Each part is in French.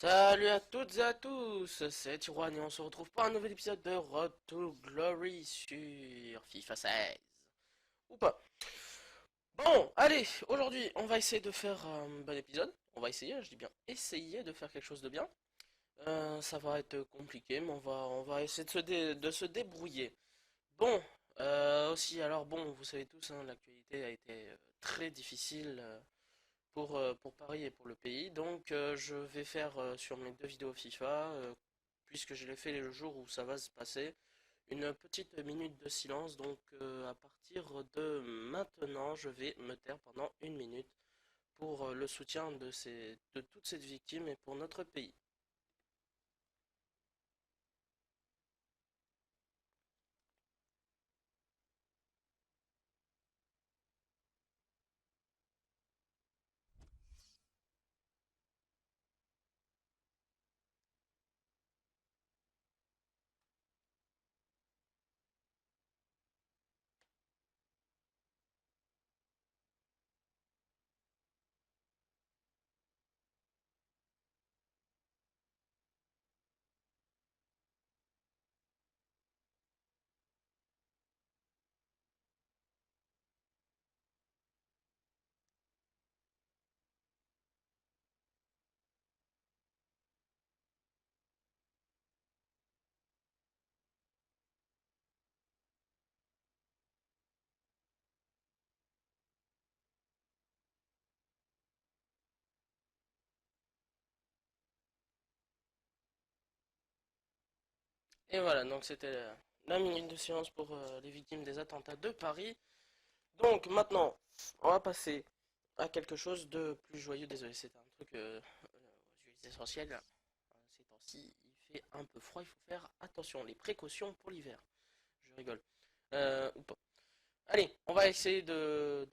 Salut à toutes et à tous, c'est Tijuan et on se retrouve pour un nouvel épisode de Road to Glory sur FIFA 16. Ou pas. Bon, allez, aujourd'hui on va essayer de faire un bon épisode. On va essayer, je dis bien essayer de faire quelque chose de bien. Ça va être compliqué, mais on va essayer de se débrouiller. Bon, aussi, alors bon, vous savez tous, hein, l'actualité a été très difficile. Pour Paris et pour le pays. Donc je vais faire sur mes deux vidéos FIFA, puisque je l'ai fait le jour où ça va se passer, une petite minute de silence. Donc à partir de maintenant, je vais me taire pendant une minute pour le soutien de toutes ces victimes et pour notre pays. Et voilà, donc c'était la minute de silence pour les victimes des attentats de Paris. Donc maintenant, on va passer à quelque chose de plus joyeux. Désolé, c'est un truc aux huiles essentielles. Ces temps-ci, il fait un peu froid, il faut faire attention. Les précautions pour l'hiver. Je rigole. Ou pas. Allez, on va essayer de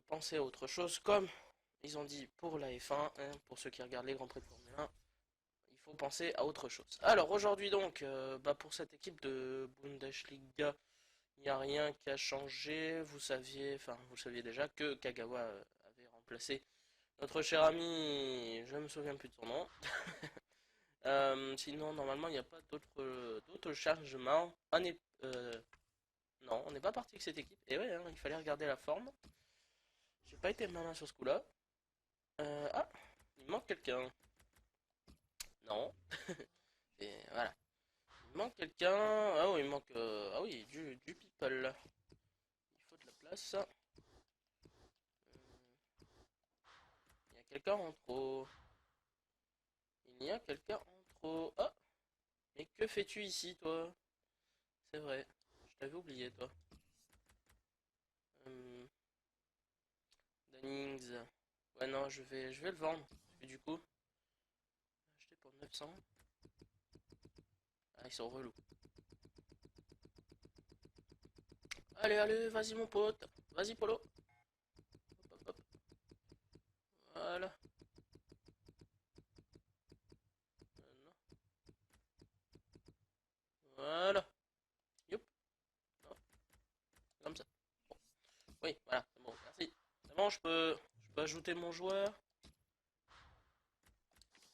penser à autre chose. Comme ils ont dit pour la F1, hein, pour ceux qui regardent les Grands Prix de Formule 1, il faut penser à autre chose. Alors aujourd'hui donc, pour cette équipe de Bundesliga, il n'y a rien qui a changé. Vous saviez déjà que Kagawa avait remplacé notre cher ami, je me souviens plus de son nom. Sinon, normalement, il n'y a pas d'autres changements. Non, on n'est pas parti avec cette équipe. Et ouais, hein, il fallait regarder la forme. J'ai pas été malin sur ce coup-là. Ah, il manque quelqu'un. Non. Et voilà. Il manque quelqu'un. Ah oui, il manque. Ah oui, du people. Il faut de la place. Il y a quelqu'un en trop. Il y a quelqu'un en trop. Ah, mais que fais-tu ici, toi? C'est vrai. Je t'avais oublié, toi. Hum, Dannings. Ouais, non, je vais le vendre. Parce que du coup, acheter pour 900. Ah, ils sont relous. Allez, allez, vas-y, mon pote. Vas-y, Polo. Hop, hop, hop. Voilà. Non. Voilà. Youp. Non, comme ça. Bon. Oui, voilà, c'est bon, merci. C'est bon, je peux ajouter mon joueur.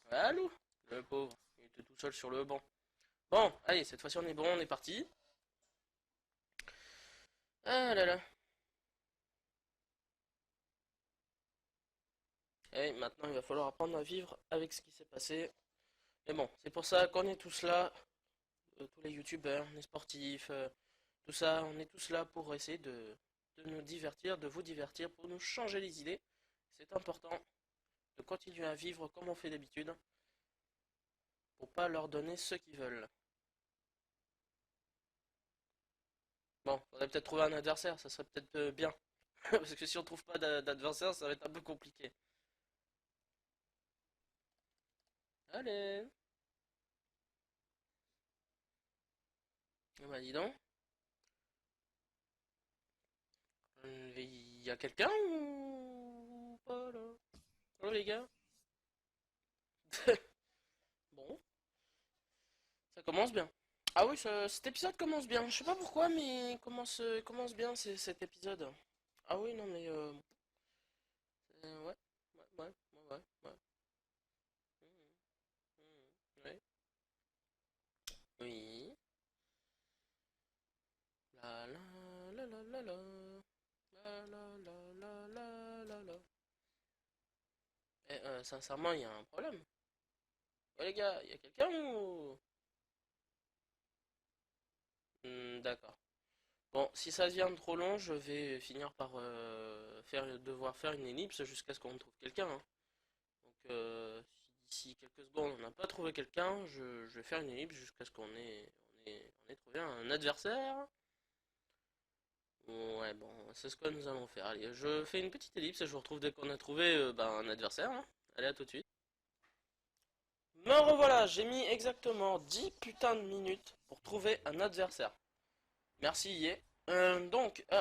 Allô? Le pauvre, il était tout seul sur le banc. Bon, allez, cette fois-ci on est bon, on est parti. Ah là là. Et maintenant, il va falloir apprendre à vivre avec ce qui s'est passé. Mais bon, c'est pour ça qu'on est tous là, tous les youtubeurs, les sportifs, tout ça, on est tous là pour essayer de nous divertir, de vous divertir, pour nous changer les idées. C'est important de continuer à vivre comme on fait d'habitude, pour pas leur donner ce qu'ils veulent. Bon, faudrait peut-être trouver un adversaire, ça serait peut-être bien. Parce que si on trouve pas d'adversaire, ça va être un peu compliqué. Allez, bah dis donc. Il y a quelqu'un ou pas là? Oh les gars. Bon, ça commence bien. Ah oui, cet épisode commence bien. Je sais pas pourquoi, mais il commence bien cet épisode. Ah oui, non mais Ouais, ouais, ouais, ouais, ouais. Ouais. Oui. La la la la la la. La la la la la la la. Sincèrement, il y a un problème. Ouais, les gars, il y a quelqu'un ou... D'accord. Bon, si ça devient trop long, je vais finir par devoir faire une ellipse jusqu'à ce qu'on trouve quelqu'un, hein. Donc, si d'ici quelques secondes on n'a pas trouvé quelqu'un, je vais faire une ellipse jusqu'à ce on ait trouvé un adversaire. Ouais, bon, c'est ce que nous allons faire. Allez, je fais une petite ellipse et je vous retrouve dès qu'on a trouvé un adversaire, hein. Allez, à tout de suite. Me revoilà, j'ai mis exactement 10 putains de minutes pour trouver un adversaire. Merci, Yé.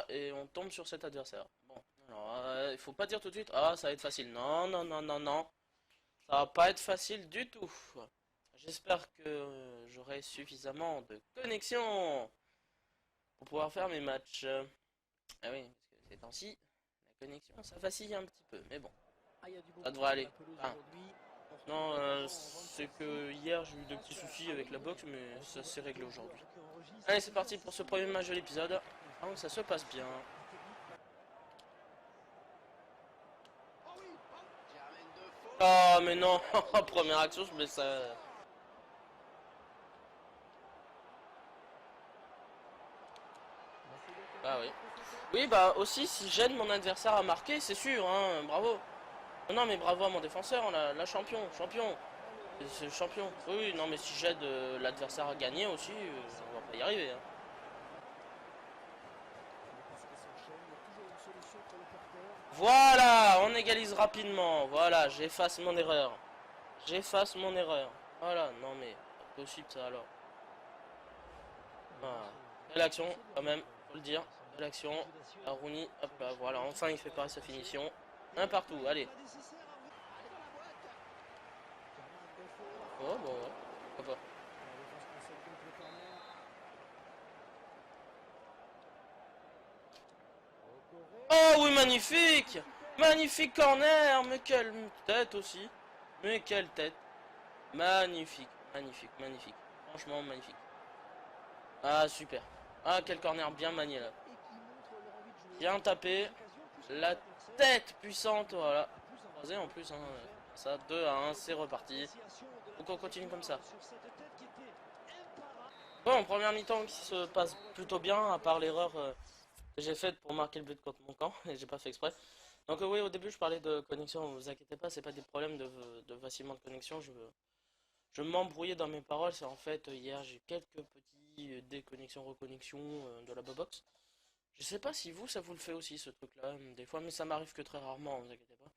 Et on tombe sur cet adversaire. Bon, alors, il faut pas dire tout de suite, ah, ça va être facile. Non, non, non, non, non. Ça va pas être facile du tout. J'espère que j'aurai suffisamment de connexion pour pouvoir faire mes matchs. Ah oui, parce que ces temps-ci, la connexion, ça vacille un petit peu. Mais bon, ça devrait aller. Enfin, non, c'est que hier j'ai eu des petits soucis avec la box, mais ça s'est réglé aujourd'hui. Allez, c'est parti pour ce premier match de l'épisode. Ah, ça se passe bien. Oh, mais non, première action, je mets ça. Ah oui. Oui, bah aussi, si j'aide mon adversaire à marquer, c'est sûr, hein, bravo. Non, non, mais bravo à mon défenseur, la champion, champion. C'est le champion. Oui, oui, non, mais si j'aide l'adversaire à gagner aussi, on va pas y arriver, hein. Voilà, on égalise rapidement. Voilà, j'efface mon erreur. J'efface mon erreur. Voilà, non mais, pas possible ça alors. Ah. Belle action, quand même, faut le dire. Belle action. Rooney, hop là, voilà, enfin il fait pas sa finition. Un partout, allez. Oh, bon, ouais, pourquoi pas. Oh oui, magnifique! Magnifique corner! Mais quelle tête aussi! Mais quelle tête! Magnifique, magnifique, magnifique. Franchement, magnifique. Ah, super. Ah, quel corner bien manié là. Bien tapé. La tête puissante, voilà. Croisé en plus, hein. Ça, 2-1, c'est reparti. Donc on continue comme ça. Bon, première mi-temps qui se passe plutôt bien, à part l'erreur que j'ai faite pour marquer le but contre mon camp, et j'ai pas fait exprès. Donc oui, au début je parlais de connexion, vous inquiétez pas, c'est pas des problèmes de vacillement de connexion, je m'embrouillais dans mes paroles, c'est en fait hier j'ai quelques petits déconnexions, reconnexions de la box. Je sais pas si vous, ça vous le fait aussi ce truc-là, des fois, mais ça m'arrive que très rarement, vous inquiétez pas.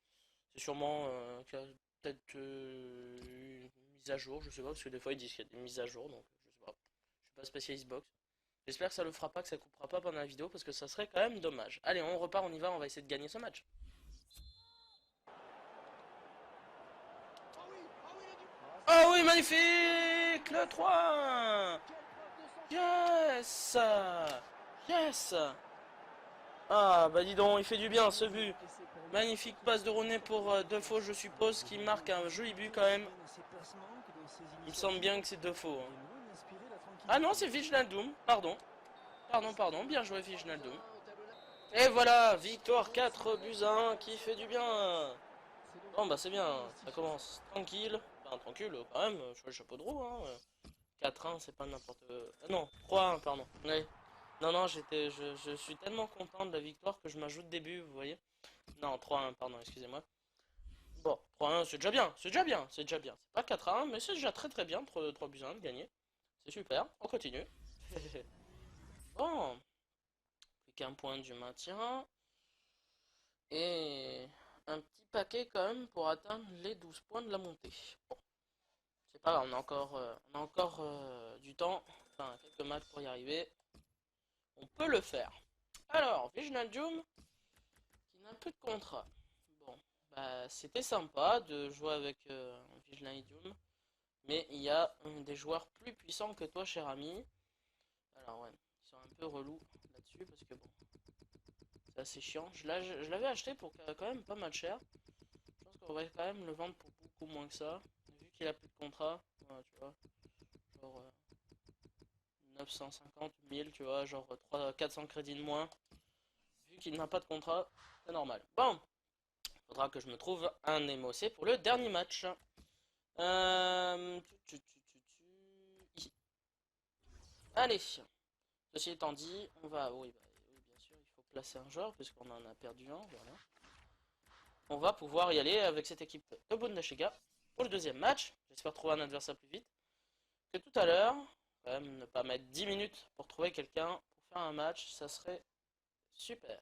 C'est sûrement peut-être une mise à jour, je sais pas, parce que des fois ils disent qu'il y a des mises à jour, donc je sais pas. Je suis pas spécialiste box. J'espère que ça le fera pas, que ça coupera pas pendant la vidéo, parce que ça serait quand même dommage. Allez, on repart, on y va, on va essayer de gagner ce match. Oh oui, magnifique! Le 3-1! Yes! Yes! Ah, bah dis donc, il fait du bien ce but. Magnifique passe de Rooney pour Defoe, je suppose, qui marque un joli but quand même. Il me semble bien que c'est Defoe, hein. Ah non, c'est Wijnaldum, pardon. Pardon, pardon, bien joué Wijnaldum. Et voilà, victoire 4 buts à 1 qui fait du bien. Bon bah c'est bien, ça commence tranquille. Enfin tranquille quand même, je fais le chapeau de roue, hein. 4-1, c'est pas n'importe... non, 3-1, pardon. Ouais. Non, non, je suis tellement content de la victoire que je m'ajoute des buts, vous voyez. Non, 3-1, pardon, excusez-moi. Bon, 3-1, c'est déjà bien, c'est déjà bien, c'est déjà bien. C'est pas 4-1, mais c'est déjà très très bien, 3 buts à 1 de gagner. C'est super, on continue. Bon, plus qu'un point du maintien. Et un petit paquet quand même pour atteindre les 12 points de la montée. Bon, c'est pas grave, on a encore du temps, enfin quelques matchs pour y arriver. On peut le faire. Alors, Wijnaldum, qui n'a plus de contrat. Bon, bah c'était sympa de jouer avec Wijnaldum, mais il y a des joueurs plus puissants que toi, cher ami. Alors ouais, ils sont un peu relous là-dessus, parce que bon, c'est assez chiant. Je l'avais acheté pour quand même pas mal cher. Je pense qu'on va quand même le vendre pour beaucoup moins que ça. Vu qu'il a plus de contrat, voilà, tu vois, genre 950, 1000, tu vois, genre 400 crédits de moins. Vu qu'il n'a pas de contrat, c'est normal. Bon, faudra que je me trouve un MOC pour le dernier match. Ici. Allez, ceci étant dit, on va... Oui, oui, bien sûr, il faut placer un joueur, puisqu'on en a perdu un, voilà. On va pouvoir y aller avec cette équipe de Bundesliga pour le deuxième match. J'espère trouver un adversaire plus vite que tout à l'heure. Quand même, ne pas mettre 10 minutes pour trouver quelqu'un pour faire un match, ça serait super.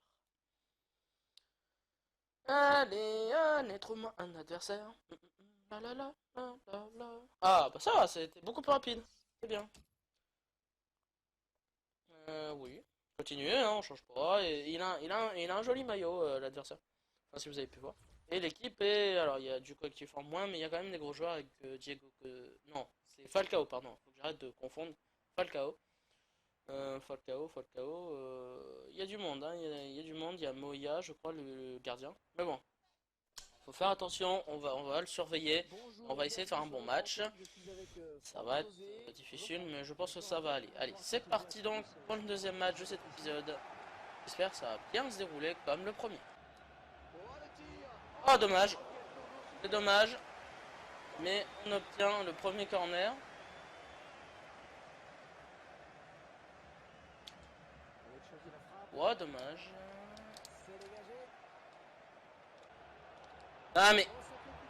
Allez, allez, trouve-moi un adversaire. La la la la la la. Ah, bah ça va, c'était beaucoup plus rapide. C'est bien. Oui. Continuez, hein, on change pas. Et il a un joli maillot, l'adversaire. Enfin, si vous avez pu voir. Et l'équipe est... Alors, il y a du collectif en moins, mais il y a quand même des gros joueurs avec Diego... Non, c'est Falcao, pardon. Faut que j'arrête de confondre. Falcao. Falcao. Il y a du monde, hein. Il y a du monde. Il y a Moya, je crois, le gardien. Mais bon. Faut faire attention, on va le surveiller. On va essayer de faire un bon match. Ça va être difficile, mais je pense que ça va aller. Allez, c'est parti donc pour le deuxième match de cet épisode. J'espère que ça va bien se dérouler comme le premier. Oh, dommage. C'est dommage. Mais on obtient le premier corner. Oh, dommage. Ah, mais...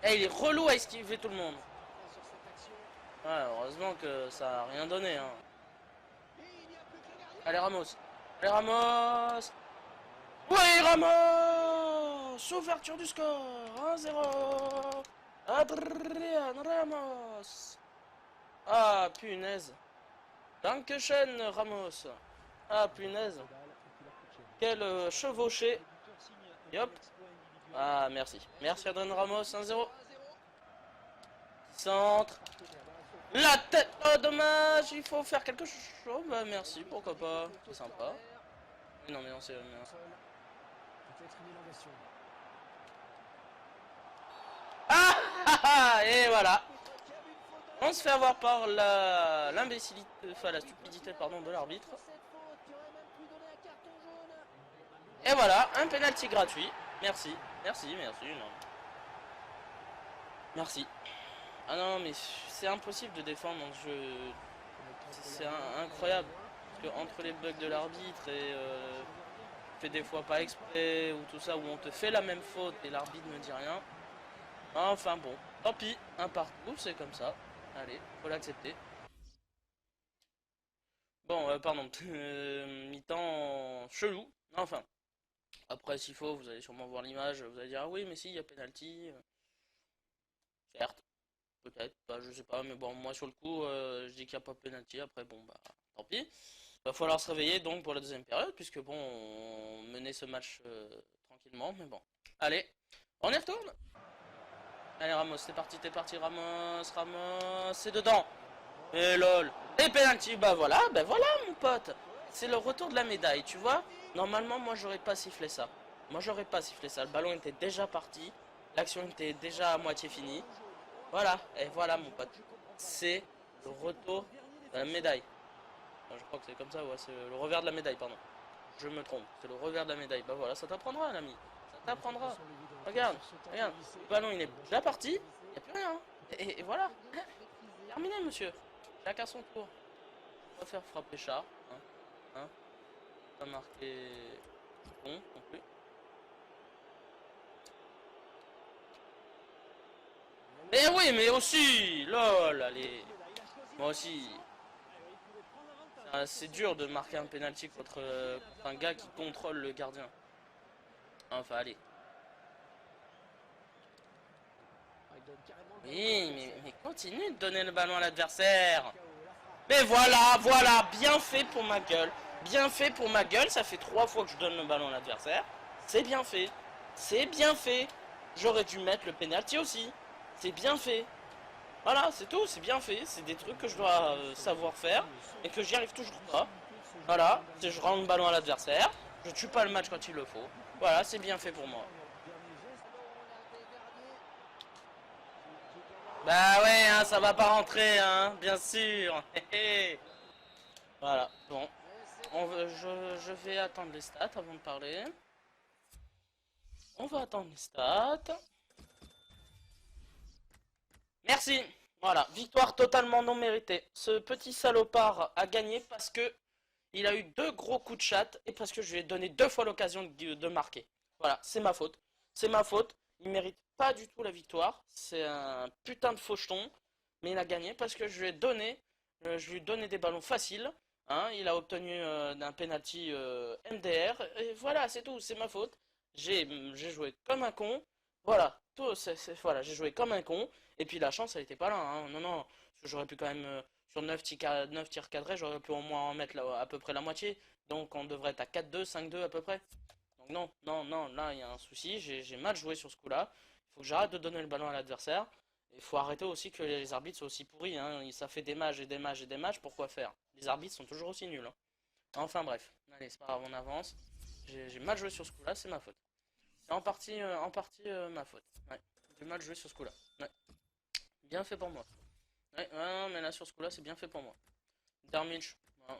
Eh, il est relou à esquiver tout le monde. Ouais, heureusement que ça a rien donné, hein. Allez, Ramos. Allez, Ramos. Oui, Ramos. Ouverture du score. 1-0. Adrien Ramos. Ah, punaise. Dankeschön, Ramos. Ah, punaise. Quel chevauché. Hop. Ah, merci. Merci, Adrien Ramos. 1-0. Centre. La tête. Oh, dommage. Il faut faire quelque chose. Bah, merci. Pourquoi pas. C'est sympa. Non, mais non, c'est... Ah, et voilà. On se fait avoir par l'imbécilité, enfin la stupidité, pardon, de l'arbitre. Et voilà, un penalty gratuit. Merci, non. Merci. Ah non, mais c'est impossible de défendre dans ce jeu. C'est incroyable. Parce que entre les bugs de l'arbitre et fait des fois pas exprès ou tout ça, où on te fait la même faute et l'arbitre ne dit rien. Enfin bon, tant pis, un partout, c'est comme ça. Allez, faut l'accepter. Bon, pardon, mi-temps chelou. Enfin, après s'il faut, vous allez sûrement voir l'image, vous allez dire ah oui mais si, il y a penalty. Certes, peut-être, bah, je sais pas, mais bon, moi sur le coup, je dis qu'il n'y a pas penalty, après bon, bah tant pis. Va falloir se réveiller donc pour la deuxième période, puisque bon, on menait ce match tranquillement, mais bon. Allez, on y retourne. Allez Ramos, t'es parti Ramos, c'est dedans. Et lol. Et penalty, bah voilà mon pote. C'est le retour de la médaille, tu vois. Normalement, moi j'aurais pas sifflé ça. Le ballon était déjà parti. L'action était déjà à moitié finie. Voilà, et voilà mon pote. C'est le retour de la médaille. Enfin, je crois que c'est comme ça, ouais, c'est le revers de la médaille, pardon. Je me trompe, c'est le revers de la médaille. Bah voilà, ça t'apprendra, l'ami. Ça t'apprendra. Regarde, le ballon il est déjà parti, il n'y a plus rien. Et voilà, terminé monsieur. Chacun son tour. On va faire frapper chat. Hein. Pas marqué bon non plus. Mais oui, mais aussi, lol, allez. Moi aussi. C'est dur de marquer un penalty contre un gars qui contrôle le gardien. Enfin, allez. Oui, mais continue de donner le ballon à l'adversaire. Mais voilà, bien fait pour ma gueule. Bien fait pour ma gueule, ça fait 3 fois que je donne le ballon à l'adversaire. C'est bien fait. J'aurais dû mettre le penalty aussi. C'est bien fait. Voilà, c'est tout, c'est bien fait. C'est des trucs que je dois savoir faire et que j'y arrive toujours pas. Voilà, je rends le ballon à l'adversaire. Je tue pas le match quand il le faut. Voilà, c'est bien fait pour moi. Bah ouais, hein, ça va pas rentrer, hein, bien sûr. Voilà, bon. Je vais attendre les stats avant de parler. On va attendre les stats. Merci. Voilà, victoire totalement non méritée. Ce petit salopard a gagné parce que il a eu deux gros coups de chatte et parce que je lui ai donné deux fois l'occasion de marquer. Voilà, c'est ma faute. C'est ma faute. Il mérite pas du tout la victoire. C'est un putain de faucheton. Mais il a gagné parce que je lui ai donné des ballons faciles. Hein, il a obtenu un penalty MDR. Et voilà, c'est tout. C'est ma faute. J'ai joué comme un con. Voilà, tout, voilà, j'ai joué comme un con. Et puis la chance, elle était pas là. Hein. Non, non, parce que j'aurais pu quand même sur 9 tirs cadrés, j'aurais pu au moins en mettre là, à peu près la moitié. Donc on devrait être à 4-2, 5-2 à peu près. Donc non, non, non, là il y a un souci. J'ai mal joué sur ce coup-là. Il faut que j'arrête de donner le ballon à l'adversaire. Il faut arrêter aussi que les arbitres soient aussi pourris. Hein. Ça fait des matchs et des matchs et des matchs. Pourquoi faire? Les arbitres sont toujours aussi nuls. Hein. Enfin bref. Allez, c'est pas grave, on avance. J'ai mal joué sur ce coup-là, c'est ma faute. C'est en partie ma faute. Ouais. J'ai mal joué sur ce coup-là. Ouais. Bien fait pour moi. Ouais, ouais, mais là sur ce coup-là, c'est bien fait pour moi. Darmich, hein,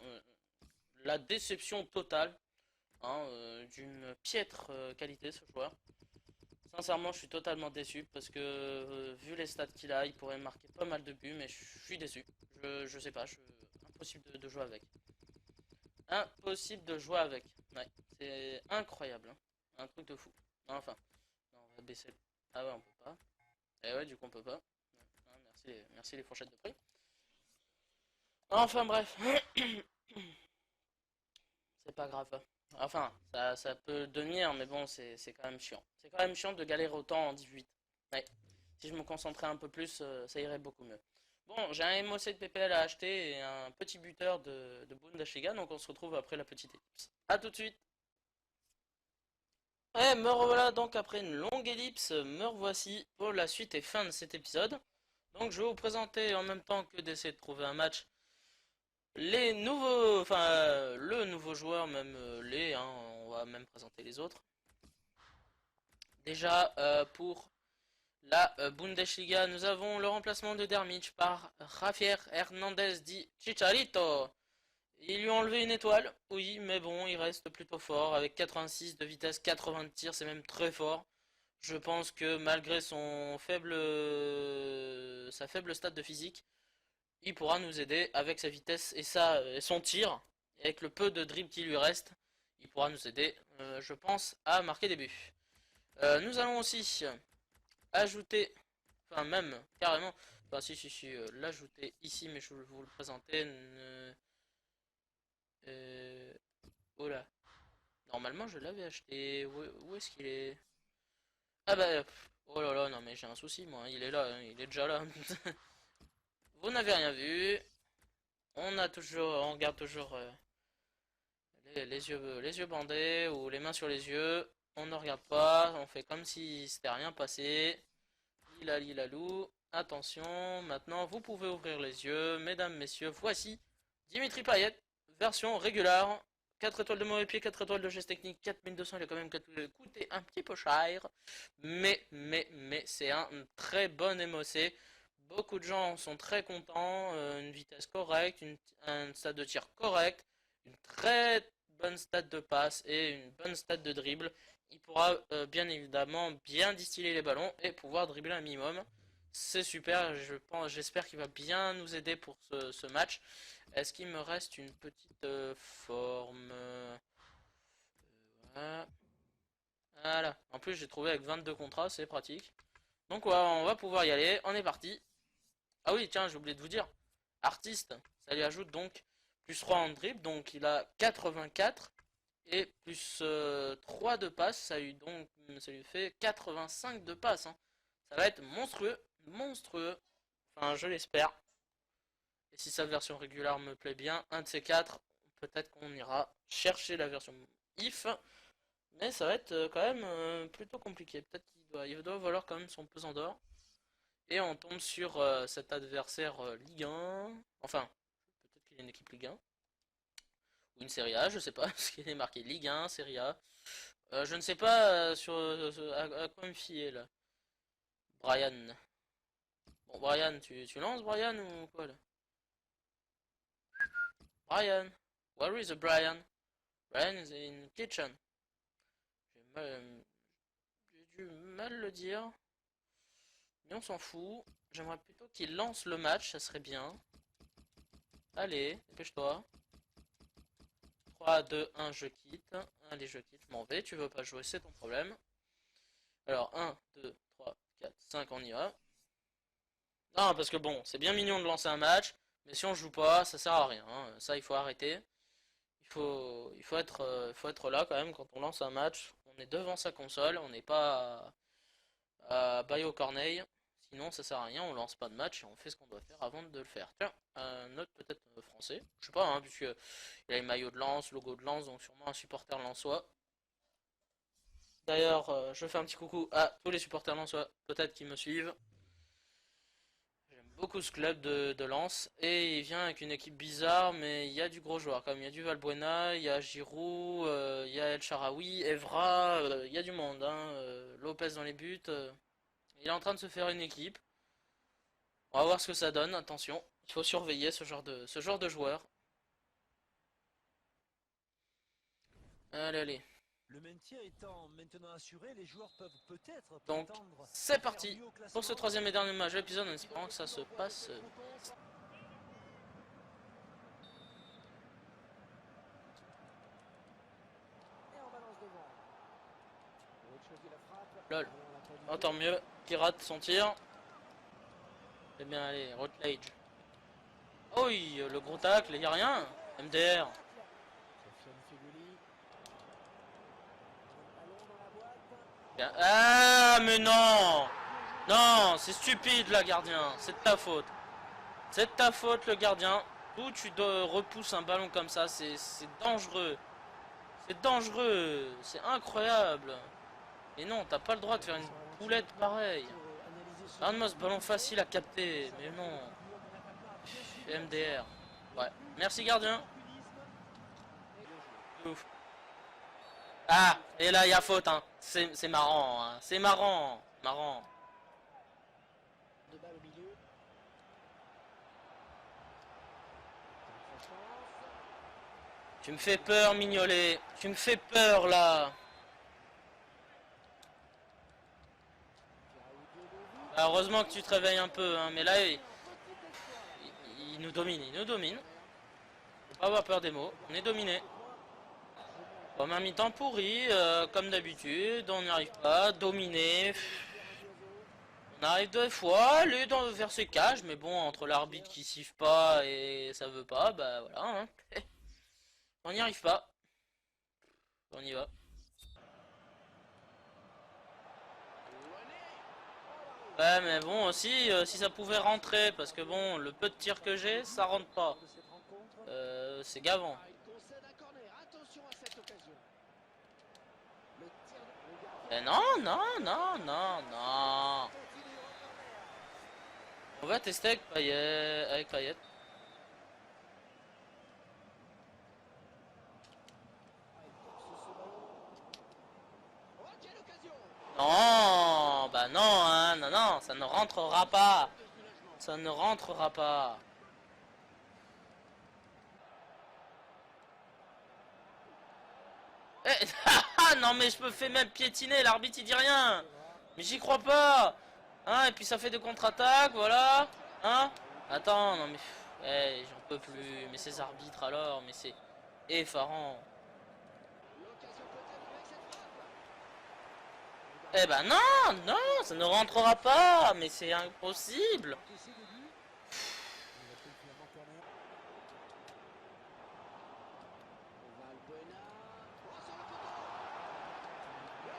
la déception totale hein, d'une piètre qualité ce joueur. Sincèrement, je suis totalement déçu parce que vu les stats qu'il a, il pourrait marquer pas mal de buts, mais je suis déçu. Je sais pas, impossible de jouer avec. Impossible de jouer avec. Ouais, c'est incroyable. Hein. Un truc de fou. Enfin, non, on va baisser. Ah ouais, on peut pas. Et ouais, du coup, on peut pas. Ouais, merci les fourchettes de prix. Enfin bref, c'est pas grave. Enfin, ça peut devenir, mais bon, c'est quand même chiant. C'est quand même chiant de galérer autant en 18. Ouais. Si je me concentrais un peu plus, ça irait beaucoup mieux. Bon, j'ai un MOC de PPL à acheter et un petit buteur de Bundesliga, donc on se retrouve après la petite ellipse. A tout de suite. Ouais, me revoilà donc après une longue ellipse, me revoici pour la suite et fin de cet épisode. Donc je vais vous présenter en même temps que d'essayer de trouver un match les nouveaux, enfin le nouveau joueur, même hein, on va même présenter les autres. Déjà pour la Bundesliga, nous avons le remplacement de Dermich par Javier Hernandez di Chicharito. Ils lui ont enlevé une étoile, oui, mais bon, il reste plutôt fort avec 86 de vitesse, 80 de tir, c'est même très fort. Je pense que malgré sa faible stat de physique, il pourra nous aider avec sa vitesse et son tir, et avec le peu de dribble qui lui reste, il pourra nous aider, je pense, à marquer des buts. Nous allons aussi ajouter, enfin même carrément, enfin si, l'ajouter ici, mais je vais vous le présenter. Euh, oh là, normalement je l'avais acheté. Où est-ce qu'il est? Ah bah, oh là là, non mais j'ai un souci moi, il est là, hein, il est déjà là. Vous n'avez rien vu. On garde toujours les yeux bandés ou les mains sur les yeux. On ne regarde pas, on fait comme si c'était rien passé. Lilalou. Attention, maintenant vous pouvez ouvrir les yeux. Mesdames, messieurs, voici Dimitri Payet, version régulière. 4 étoiles de mauvais pied, 4 étoiles de geste technique, 4200, il a quand même coûté un petit peu cher. Mais c'est un très bon MOC. Beaucoup de gens sont très contents. Une vitesse correcte, un stade de tir correct, une très bonne stat de passe et une bonne stat de dribble. Il pourra bien évidemment bien distiller les ballons et pouvoir dribbler un minimum. C'est super, j'espère qu'il va bien nous aider pour ce match. Est-ce qu'il me reste une petite forme voilà. Voilà. En plus, j'ai trouvé avec 22 contrats, c'est pratique. Donc, ouais, on va pouvoir y aller. On est parti. Ah oui, tiens, j'ai oublié de vous dire. Artiste, ça lui ajoute donc plus 3 en dribble. Donc, il a 84. Et plus 3 de passe, ça lui fait 85 de passe. Hein. Ça va être monstrueux. Monstrueux. Enfin, je l'espère. Et si sa version régulière me plaît bien, un de ces quatre, peut-être qu'on ira chercher la version if. Mais ça va être quand même plutôt compliqué. Peut-être il doit valoir quand même son pesant d'or. Et on tombe sur cet adversaire Ligue 1. Enfin, peut-être qu'il y a une équipe Ligue 1. Ou une Serie A, je sais pas, ce qui est marqué Ligue 1, Serie A. Je ne sais pas à quoi me fier là. Brian. Bon, Brian, tu lances Brian ou quoi là? Brian. Where is the Brian? Brian is in kitchen. J'ai du mal le dire. Mais on s'en fout. J'aimerais plutôt qu'il lance le match, ça serait bien. Allez, dépêche-toi. 3, 2, 1, je quitte. Allez, je quitte, je m'en vais. Tu veux pas jouer, c'est ton problème. Alors, 1, 2, 3, 4, 5, on y va. Non, parce que bon, c'est bien mignon de lancer un match, mais si on joue pas, ça sert à rien, hein. Ça, il faut arrêter. Il faut être là quand même quand on lance un match. On est devant sa console, on n'est pas à bailler aux corneilles. Sinon, ça sert à rien, on lance pas de match et on fait ce qu'on doit faire avant de le faire. Tiens, un note peut-être français, je sais pas, hein, puisque il a les maillots de Lens, logo de Lens, donc sûrement un supporter lensois. D'ailleurs, je fais un petit coucou à tous les supporters lensois, peut-être qui me suivent. J'aime beaucoup ce club de Lens et il vient avec une équipe bizarre, mais il y a du gros joueur, comme il y a du Valbuena, il y a Giroud, il y a El Shaarawy, Evra, il y a du monde, hein, Lopez dans les buts. Il est en train de se faire une équipe. On va voir ce que ça donne, attention. Il faut surveiller ce genre de joueur. Allez, allez. Le maintien étant maintenant assuré, les joueurs peuvent peut-être Donc, prétendre c'est à faire parti mieux au pour ce classement. troisième et dernier match de l'épisode en espérant que ça se passe. Lol. Oh, tant mieux, qui rate son tir. Eh bien, allez, Rotlage. Oh oui, le gros tacle, y a rien. MDR. Bien. Ah, mais non! Non, c'est stupide, là, gardien. C'est de ta faute. C'est de ta faute, le gardien. D'où tu repousses un ballon comme ça, c'est dangereux. C'est dangereux. C'est incroyable. Et non, t'as pas le droit de faire une boulette pareille. Donne-moi ce ballon facile à capter. Mais non. MDR. Ouais. Merci, gardien. Ouf. Ah, et là, il y a faute, hein. C'est marrant, hein. C'est marrant. Marrant. Tu me fais peur, Mignolet. Tu me fais peur, là. Bah, heureusement que tu te réveilles un peu, hein. Mais là, il nous domine. Il nous domine. Faut pas avoir peur des mots. On est dominé. Comme un mi-temps pourri, comme d'habitude. On n'y arrive pas. Dominé. On arrive deux fois, aller vers ses cages. Mais bon, entre l'arbitre qui siffle pas et ça veut pas, bah voilà, hein. On n'y arrive pas. On y va. Ouais, mais bon, aussi, si ça pouvait rentrer, parce que bon, le peu de tir que j'ai, ça rentre pas. C'est gavant. Mais non, non, non, non, non. On va tester avec Payet. Avec Payet. Non, bah non, hein, non, non, ça ne rentrera pas. Ça ne rentrera pas. Eh, ah non mais je me fais même piétiner, l'arbitre il dit rien. Mais j'y crois pas. Hein, et puis ça fait des contre-attaques, voilà. Hein. Attends, non mais... Eh, j'en peux plus. Mais ces arbitres alors, mais c'est effarant. Eh ben non, non, ça ne rentrera pas. Mais c'est impossible.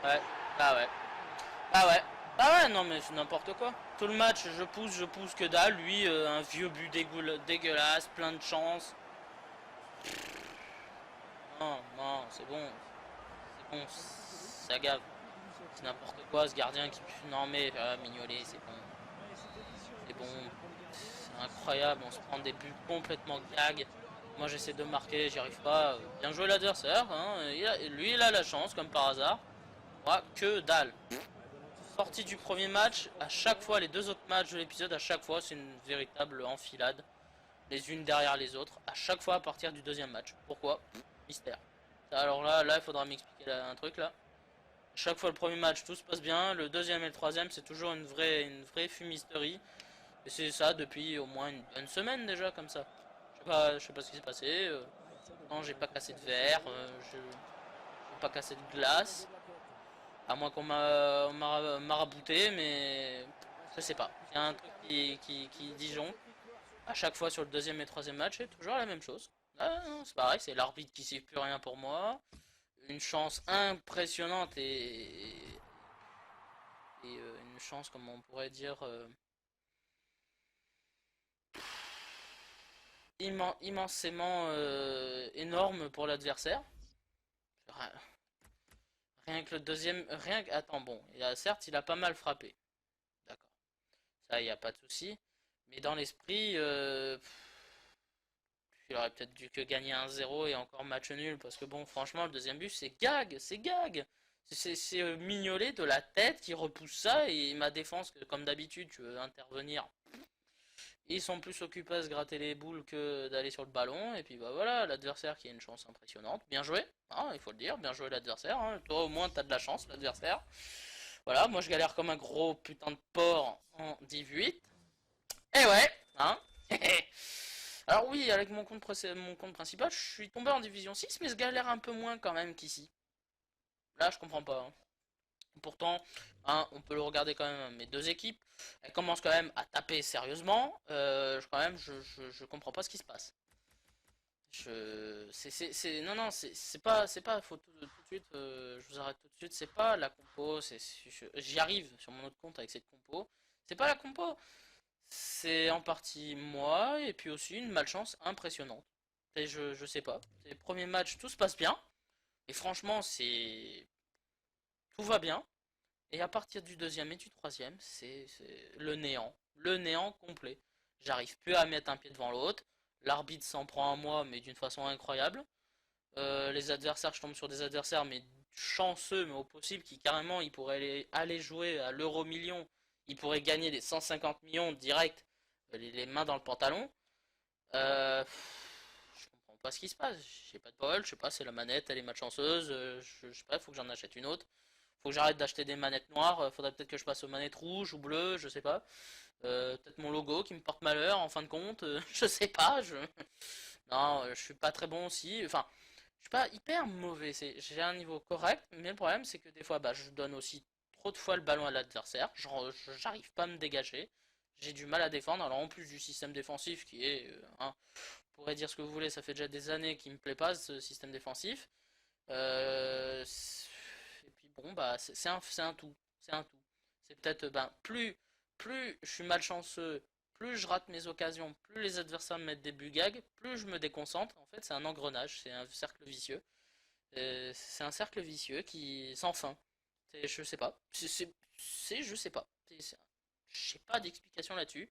Ouais, bah ouais. Bah ouais. Bah ouais, non mais c'est n'importe quoi. Tout le match, je pousse que dalle. Lui, un vieux but dégueulasse, plein de chance. Non, non, c'est bon. C'est bon, ça gave. C'est n'importe quoi ce gardien qui... Non mais, Mignolet, c'est bon. C'est bon. C'est incroyable, on se prend des buts complètement gag. Moi j'essaie de marquer, j'y arrive pas. Bien joué l'adversaire, hein. Lui il a la chance comme par hasard. Moi que dalle. Sortie du premier match, à chaque fois les deux autres matchs de l'épisode, à chaque fois c'est une véritable enfilade. Les unes derrière les autres, à chaque fois à partir du deuxième match. Pourquoi? Mystère. Alors là il faudra m'expliquer un truc là. Chaque fois le premier match tout se passe bien, le deuxième et le troisième c'est toujours une vraie fumisterie. Et c'est ça depuis au moins une bonne semaine déjà comme ça. Je sais pas ce qui s'est passé. Non, j'ai pas cassé de verre, j'ai pas cassé de glace. À moins qu'on m'a marabouté, mais je sais pas. Il y a un truc qui disjoncte. À chaque fois sur le deuxième et troisième match, c'est toujours la même chose. Ah, non, c'est pareil, c'est l'arbitre qui sait plus rien pour moi. Une chance impressionnante et une chance, comment on pourrait dire, immensément énorme pour l'adversaire. Rien que le deuxième, rien que, attends, bon, certes, il a pas mal frappé. D'accord. Ça, il n'y a pas de souci. Mais dans l'esprit, il aurait peut-être dû que gagner 1-0 et encore match nul. Parce que bon, franchement, le deuxième but, c'est gag, c'est gag. C'est Mignolet de la tête qui repousse ça et ma défense, comme d'habitude, tu veux intervenir. Ils sont plus occupés à se gratter les boules que d'aller sur le ballon. Et puis bah voilà, l'adversaire qui a une chance impressionnante. Bien joué, hein, il faut le dire, bien joué l'adversaire. Hein. Toi au moins t'as de la chance, l'adversaire. Voilà, moi je galère comme un gros putain de porc en 18. Eh ouais, hein. Alors oui, avec mon compte principal, je suis tombé en division 6, mais je galère un peu moins quand même qu'ici. Là, je comprends pas. Hein. Pourtant, hein, on peut le regarder quand même. Mes deux équipes, elles commencent quand même à taper sérieusement. Quand même, je comprends pas ce qui se passe. Non, non, c'est pas, faut tout de suite, je vous arrête tout de suite, c'est pas la compo, j'y arrive sur mon autre compte avec cette compo, c'est pas la compo, c'est en partie moi, et puis aussi une malchance impressionnante. Et je sais pas, les premiers matchs, tout se passe bien, et franchement, tout va bien, et à partir du deuxième et du troisième, c'est le néant complet. J'arrive plus à mettre un pied devant l'autre. L'arbitre s'en prend à moi, mais d'une façon incroyable. Les adversaires, je tombe sur des adversaires, mais chanceux, mais au possible, qui carrément, ils pourraient aller jouer à l'euro million. Ils pourraient gagner des 150 millions direct, les mains dans le pantalon. Je comprends pas ce qui se passe. J'ai pas de bol, je sais pas, c'est la manette, elle est malchanceuse. Je sais pas, il faut que j'en achète une autre. Faut que j'arrête d'acheter des manettes noires. Faudrait peut-être que je passe aux manettes rouges ou bleues, je sais pas. Peut-être mon logo qui me porte malheur en fin de compte. Je sais pas. Non, je suis pas très bon aussi. Enfin, je suis pas hyper mauvais. J'ai un niveau correct, mais le problème c'est que des fois, bah, je donne aussi trop de fois le ballon à l'adversaire. J'arrive pas à me dégager. J'ai du mal à défendre. Alors en plus du système défensif qui est, hein, vous pourrez dire ce que vous voulez, ça fait déjà des années qu'il me plaît pas ce système défensif. Et puis bon, bah c'est un tout, c'est un tout. C'est peut-être, ben, plus je suis malchanceux, plus je rate mes occasions, plus les adversaires me mettent des buts gags, plus je me déconcentre. En fait, c'est un engrenage, c'est un cercle vicieux. C'est un cercle vicieux qui sans fin. Je sais pas. Je sais pas. J'ai pas d'explication là-dessus.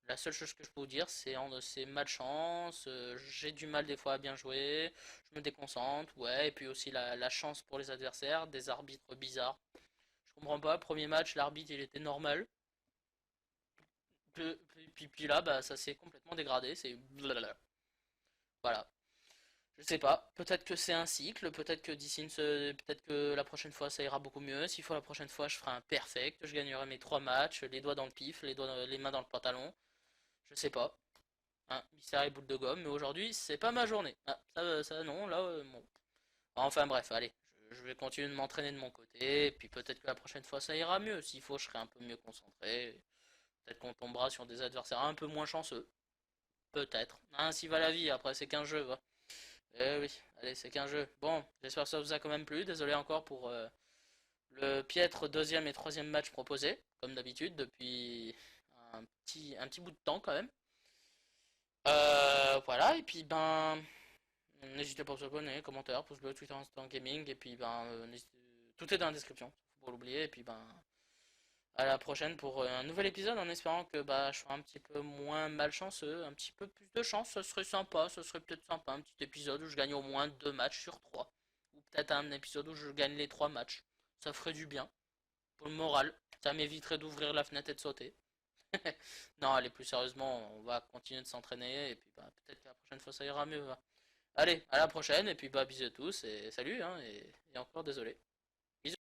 La seule chose que je peux vous dire, c'est malchance, j'ai du mal des fois à bien jouer, je me déconcentre, ouais, et puis aussi la chance pour les adversaires, des arbitres bizarres. Je comprends pas, premier match, l'arbitre il était normal, puis là, bah, ça s'est complètement dégradé, c'est blablabla. Voilà. Je sais pas, peut-être que c'est un cycle, peut-être que la prochaine fois ça ira beaucoup mieux, s'il faut la prochaine fois je ferai un perfect, je gagnerai mes 3 matchs, les doigts dans le pif, les mains dans le pantalon, je sais pas. Hein, mystère et boule de gomme, mais aujourd'hui, c'est pas ma journée. Ah, ça non, là, bon. Enfin bref, allez, je vais continuer de m'entraîner de mon côté, et puis peut-être que la prochaine fois, ça ira mieux. S'il faut, je serai un peu mieux concentré. Peut-être qu'on tombera sur des adversaires un peu moins chanceux. Peut-être. Ainsi va la vie, après, c'est qu'un jeu, va. Eh oui, allez, c'est qu'un jeu. Bon, j'espère que ça vous a quand même plu. Désolé encore pour le piètre deuxième et troisième match proposé, comme d'habitude, depuis un petit bout de temps quand même. Voilà, et puis ben, n'hésitez pas à vous abonner, commentaires, pouce bleu, Twitter, Instagram Gaming, et puis ben, tout est dans la description, faut pas l'oublier, et puis ben, à la prochaine pour un nouvel épisode en espérant que bah, je sois un petit peu moins malchanceux, un petit peu plus de chance, ce serait sympa, ce serait peut-être sympa, un petit épisode où je gagne au moins 2 matchs sur 3. Ou peut-être un épisode où je gagne les 3 matchs. Ça ferait du bien pour le moral, ça m'éviterait d'ouvrir la fenêtre et de sauter. Non, allez, plus sérieusement, on va continuer de s'entraîner et puis bah, peut-être que la prochaine fois ça ira mieux. Va. Allez, à la prochaine et puis bah bisous à tous et salut hein, et encore désolé.